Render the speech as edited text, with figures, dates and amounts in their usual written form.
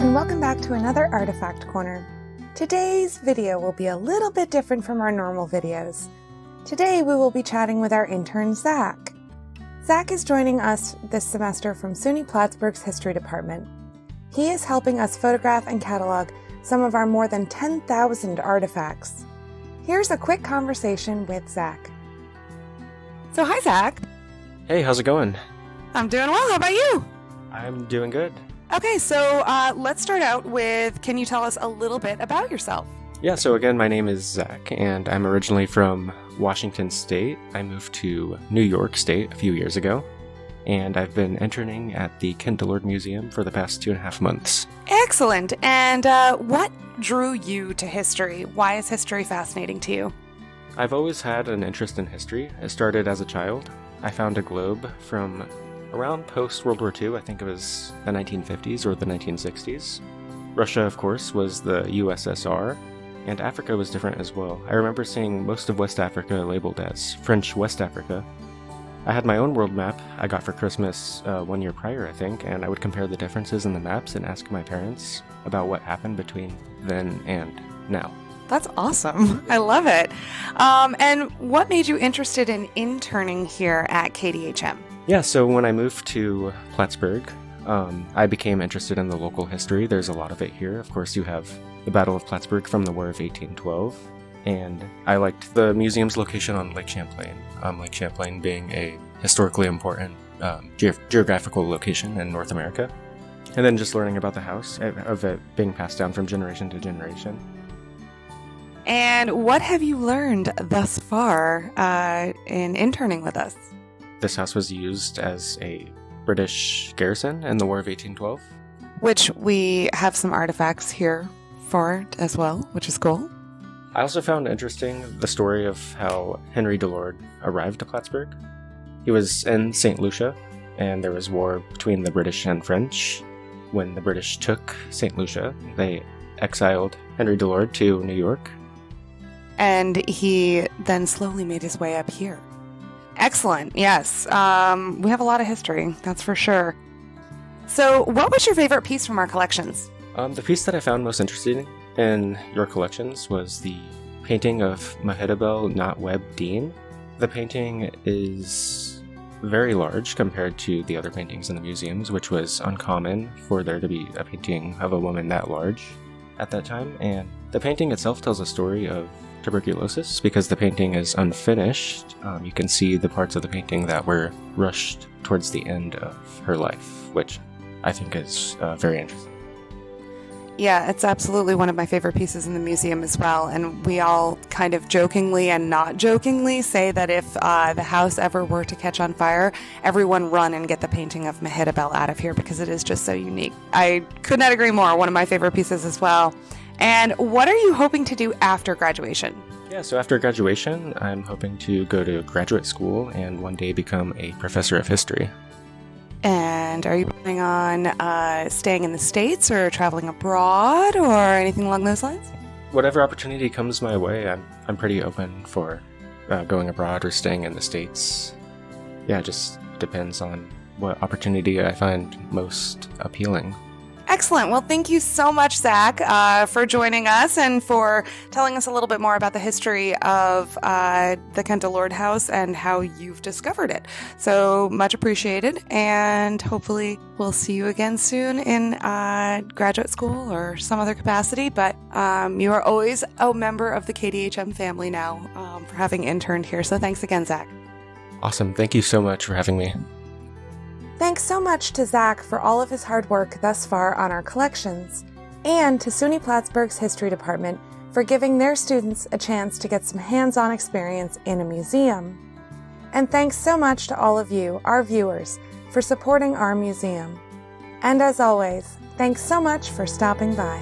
and welcome back to another Artifact Corner. Today's video will be a little bit different from our normal videos. Today we will be chatting with our intern, Zach. Zach is joining us this semester from SUNY Plattsburgh's History Department. He is helping us photograph and catalog some of our more than 10,000 artifacts. Here's a quick conversation with Zach. So hi, Zach. Hey, how's it going? I'm doing well. How about you? I'm doing good. Okay, so let's start out with, can you tell us a little bit about yourself? Yeah, so again, my name is Zach, and I'm originally from Washington State. I moved to New York State a few years ago, and I've been interning at the Kindlord Museum for the past 2.5 months. Excellent. And what drew you to history? Why is history fascinating to you? I've always had an interest in history. It started as a child. I found a globe from around post-World War II. I think it was the 1950s or the 1960s. Russia, of course, was the USSR, and Africa was different as well. I remember seeing most of West Africa labeled as French West Africa. I had my own world map I got for Christmas 1 year prior, I think, and I would compare the differences in the maps and ask my parents about what happened between then and now. That's awesome. I love it. And what made you interested in interning here at KDHM? Yeah, so when I moved to Plattsburgh, I became interested in the local history. There's a lot of it here. Of course, you have the Battle of Plattsburgh from the War of 1812, and I liked the museum's location on Lake Champlain. Lake Champlain being a historically important geographical location in North America. And then just learning about the house, of it being passed down from generation to generation. And what have you learned thus far in interning with us? This house was used as a British garrison in the War of 1812. Which we have some artifacts here for as well, which is cool. I also found interesting the story of how Henry Delord arrived to Plattsburgh. He was in St. Lucia, and there was war between the British and French. When the British took St. Lucia, they exiled Henry Delord to New York. And he then slowly made his way up here. Excellent. Yes. We have a lot of history, that's for sure. So what was your favorite piece from our collections? The piece that I found most interesting in your collections was the painting of Mehetabel Not Webb Dean. The painting is very large compared to the other paintings in the museums, which was uncommon for there to be a painting of a woman that large at that time. And the painting itself tells a story of tuberculosis because the painting is unfinished. You can see the parts of the painting that were rushed towards the end of her life, which I think is very interesting. Yeah, it's absolutely one of my favorite pieces in the museum as well. And we all kind of jokingly and not jokingly say that if the house ever were to catch on fire, everyone run and get the painting of Mehetabel out of here because it is just so unique. I could not agree more. One of my favorite pieces as well. And what are you hoping to do after graduation? Yeah, so after graduation, I'm hoping to go to graduate school and one day become a professor of history. And are you planning on staying in the States or traveling abroad or anything along those lines? Whatever opportunity comes my way, I'm pretty open for going abroad or staying in the States. Yeah, it just depends on what opportunity I find most appealing. Excellent. Well, thank you so much, Zach, for joining us and for telling us a little bit more about the history of the Kindlord House and how you've discovered it. So much appreciated, and hopefully we'll see you again soon in graduate school or some other capacity. But you are always a member of the KDHM family now for having interned here. So thanks again, Zach. Awesome. Thank you so much for having me. Thanks so much to Zach for all of his hard work thus far on our collections, and to SUNY Plattsburgh's History Department for giving their students a chance to get some hands-on experience in a museum. And thanks so much to all of you, our viewers, for supporting our museum. And as always, thanks so much for stopping by.